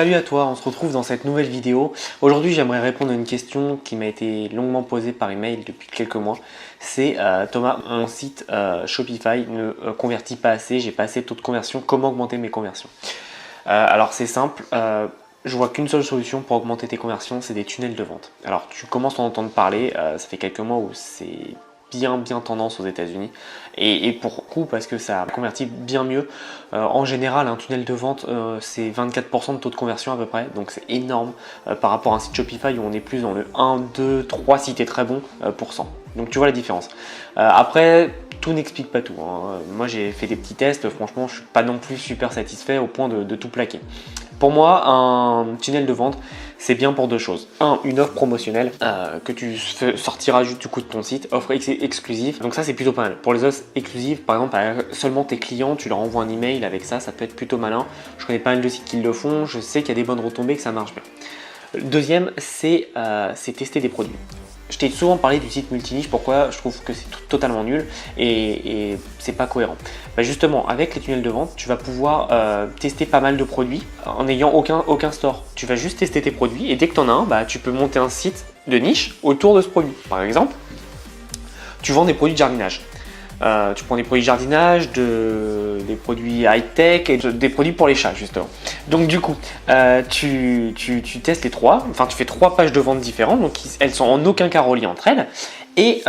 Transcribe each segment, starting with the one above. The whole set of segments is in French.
Salut à toi, on se retrouve dans cette nouvelle vidéo. Aujourd'hui, j'aimerais répondre à une question qui m'a été longuement posée par email depuis quelques mois. C'est Thomas, mon site Shopify ne convertit pas assez, j'ai pas assez de taux de conversion, comment augmenter mes conversions? Alors c'est simple, je vois qu'une seule solution pour augmenter tes conversions, c'est des tunnels de vente. Alors tu commences à en entendre parler, ça fait quelques mois où c'est bien tendance aux États-Unis et pour coup parce que ça convertit bien mieux. En général, un tunnel de vente c'est 24% de taux de conversion à peu près, donc c'est énorme par rapport à un site Shopify où on est plus dans le 1, 2, 3 si tu es très bon %. Donc tu vois la différence. Après, tout n'explique pas tout, hein. Moi j'ai fait des petits tests, franchement je suis pas non plus super satisfait au point de tout plaquer. Pour moi, un tunnel de vente, c'est bien pour deux choses. Une offre promotionnelle que tu sortiras juste du coup de ton site, offre exclusive. Donc ça, c'est plutôt pas mal. Pour les offres exclusives, par exemple, seulement tes clients, tu leur envoies un email avec ça, ça peut être plutôt malin. Je connais pas mal de sites qui le font, je sais qu'il y a des bonnes retombées, que ça marche bien. Le deuxième, c'est tester des produits. Je t'ai souvent parlé du site multiniche, pourquoi je trouve que c'est totalement nul et c'est pas cohérent. Bah justement, avec les tunnels de vente, tu vas pouvoir tester pas mal de produits en n'ayant aucun store. Tu vas juste tester tes produits et dès que tu en as un, bah, tu peux monter un site de niche autour de ce produit. Par exemple, tu vends des produits de jardinage. Tu prends des produits de jardinage, des produits high-tech et des produits pour les chats justement. Donc du coup, tu testes les trois, enfin tu fais 3 pages de vente différentes, donc elles sont en aucun cas reliées entre elles. Et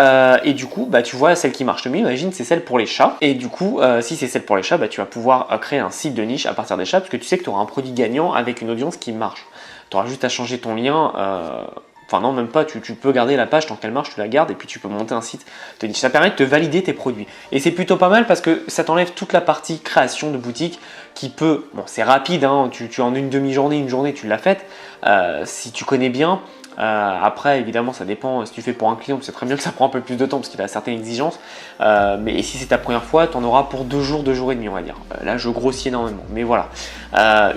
du coup, bah, tu vois celle qui marche le mieux, imagine c'est celle pour les chats. Et du coup, si c'est celle pour les chats, bah, tu vas pouvoir créer un site de niche à partir des chats parce que tu sais que tu auras un produit gagnant avec une audience qui marche. Tu auras juste à changer ton lien. Enfin non, même pas, tu peux garder la page tant qu'elle marche, tu la gardes et puis tu peux monter un site de niche. Ça permet de te valider tes produits. Et c'est plutôt pas mal parce que ça t'enlève toute la partie création de boutique qui peut, bon c'est rapide, hein, tu en une demi-journée, une journée tu l'as faite, si tu connais bien. Après évidemment ça dépend, si tu fais pour un client c'est très bien que ça prend un peu plus de temps parce qu'il a certaines exigences, mais si c'est ta première fois tu en auras pour 2 jours et demi on va dire. Là je grossis énormément, mais voilà,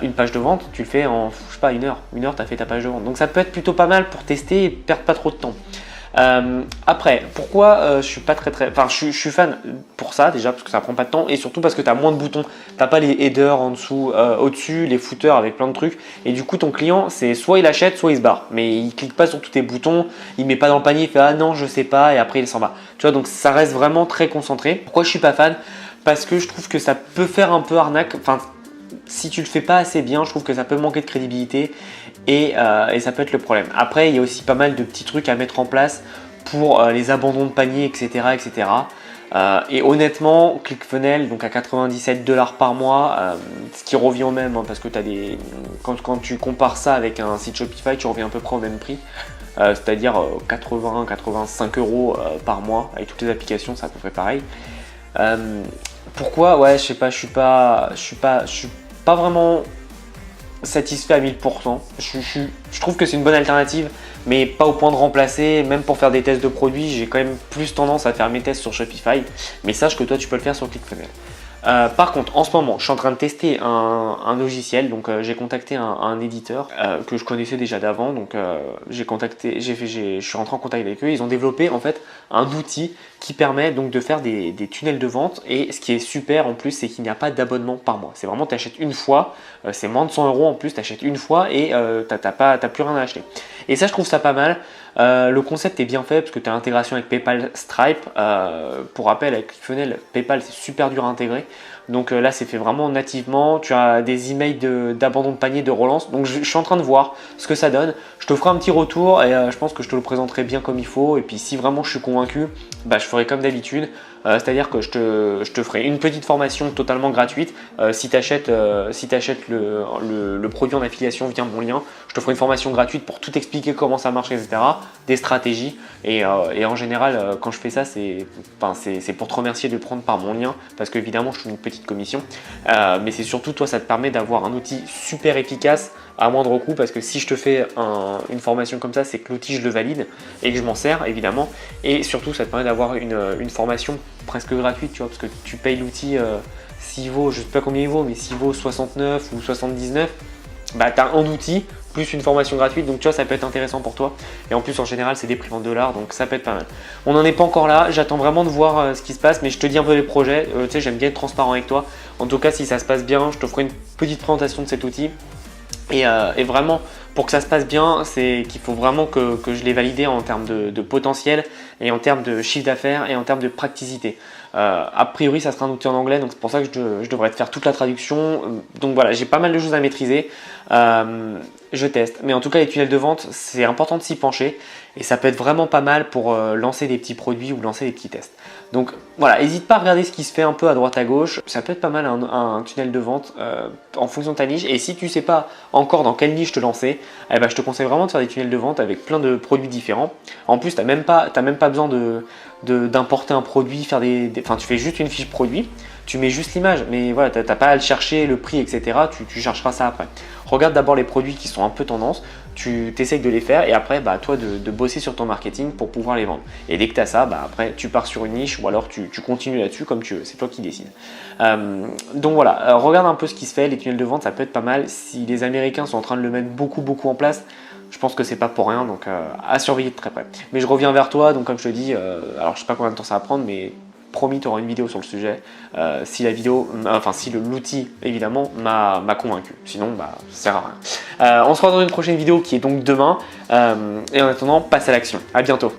une page de vente tu le fais en je sais pas une heure tu as fait ta page de vente, donc ça peut être plutôt pas mal pour tester et perdre pas trop de temps. Après, pourquoi je suis pas enfin je suis fan pour ça déjà parce que ça prend pas de temps et surtout parce que tu as moins de boutons, t'as pas les headers en dessous, au-dessus, les footers avec plein de trucs et du coup ton client c'est soit il achète soit il se barre, mais il clique pas sur tous tes boutons, il met pas dans le panier, il fait ah non je sais pas et après il s'en va. Tu vois, donc ça reste vraiment très concentré. Pourquoi je suis pas fan? Parce que je trouve que ça peut faire un peu arnaque, enfin si tu le fais pas assez bien, je trouve que ça peut manquer de crédibilité et ça peut être le problème. Après, il y a aussi pas mal de petits trucs à mettre en place pour les abandons de panier, etc. Et honnêtement, ClickFunnels, donc à 97 $ par mois, ce qui revient au même, hein, parce que quand tu compares ça avec un site Shopify, tu reviens à peu près au même prix. C'est-à-dire 80-85 € par mois avec toutes les applications, c'est à peu près pareil. Pourquoi? Ouais, je sais pas, je suis pas vraiment satisfait à 1000%. Je trouve que c'est une bonne alternative, mais pas au point de remplacer. Même pour faire des tests de produits, j'ai quand même plus tendance à faire mes tests sur Shopify. Mais sache que toi, tu peux le faire sur ClickFunnels. Par contre, en ce moment, je suis en train de tester un logiciel. Donc, j'ai contacté un éditeur que je connaissais déjà d'avant. Donc, je suis rentré en contact avec eux. Ils ont développé en fait un outil qui permet donc de faire des tunnels de vente. Et ce qui est super en plus, c'est qu'il n'y a pas d'abonnement par mois. C'est vraiment, tu achètes une fois. C'est moins de 100 € en plus. Tu achètes une fois et t'as plus rien à acheter. Et ça, je trouve ça pas mal. Le concept est bien fait parce que tu as l'intégration avec PayPal, Stripe. Pour rappel, avec ClickFunnels, PayPal c'est super dur à intégrer. Donc là, c'est fait vraiment nativement. Tu as des emails d'abandon de panier, de relance. Donc je suis en train de voir ce que ça donne. Je te ferai un petit retour et je pense que je te le présenterai bien comme il faut. Et puis si vraiment je suis convaincu, bah, je ferai comme d'habitude. C'est-à-dire que je te ferai une petite formation totalement gratuite. Si tu achètes, le produit en affiliation via mon lien, je te ferai une formation gratuite pour tout expliquer comment ça marche, etc. Des stratégies. Et en général, quand je fais ça, c'est pour te remercier de le prendre par mon lien parce qu'évidemment, je trouve une petite commission. Mais c'est surtout, toi, ça te permet d'avoir un outil super efficace à moindre coût parce que si je te fais une formation comme ça, c'est que l'outil je le valide et que je m'en sers évidemment, et surtout ça te permet d'avoir une formation presque gratuite, tu vois, parce que tu payes l'outil s'il vaut, je sais pas combien il vaut, mais s'il vaut 69 ou 79, bah tu as un outil plus une formation gratuite, donc tu vois ça peut être intéressant pour toi, et en plus en général c'est des prix en $, donc ça peut être pas mal. On n'en est pas encore là, j'attends vraiment de voir ce qui se passe, mais je te dis un peu les projets, tu sais j'aime bien être transparent avec toi. En tout cas si ça se passe bien, je te ferai une petite présentation de cet outil. Et vraiment, pour que ça se passe bien, c'est qu'il faut vraiment que je l'ai validé en termes de potentiel et en termes de chiffre d'affaires et en termes de praticité. A priori, ça sera un outil en anglais, donc c'est pour ça que je devrais te faire toute la traduction. Donc voilà, j'ai pas mal de choses à maîtriser. Je teste. Mais en tout cas, les tunnels de vente, c'est important de s'y pencher et ça peut être vraiment pas mal pour lancer des petits produits ou lancer des petits tests. Donc voilà, n'hésite pas à regarder ce qui se fait un peu à droite à gauche. Ça peut être pas mal un tunnel de vente en fonction de ta niche. Et si tu ne sais pas encore dans quelle niche te lancer, eh ben, je te conseille vraiment de faire des tunnels de vente avec plein de produits différents. En plus, tu n'as même pas besoin d'importer un produit, enfin, tu fais juste une fiche produit, tu mets juste l'image, mais voilà, tu n'as pas à le chercher, le prix, etc. Tu chercheras ça après. Regarde d'abord les produits qui sont un peu tendance, tu t'essayes de les faire et après, bah, toi de bosser sur ton marketing pour pouvoir les vendre. Et dès que tu as ça, bah, après, tu pars sur une niche ou alors tu continues là-dessus comme tu veux, c'est toi qui décides. Donc voilà, regarde un peu ce qui se fait, les tunnels de vente, ça peut être pas mal. Si les Américains sont en train de le mettre beaucoup en place, je pense que c'est pas pour rien, donc à surveiller de très près. Mais je reviens vers toi, donc comme je te dis, alors je sais pas combien de temps ça va prendre, mais promis, tu auras une vidéo sur le sujet. Si la vidéo, enfin si l'outil évidemment m'a convaincu. Sinon, bah, ça sert à rien. On se retrouve dans une prochaine vidéo qui est donc demain. Et en attendant, passe à l'action. À bientôt.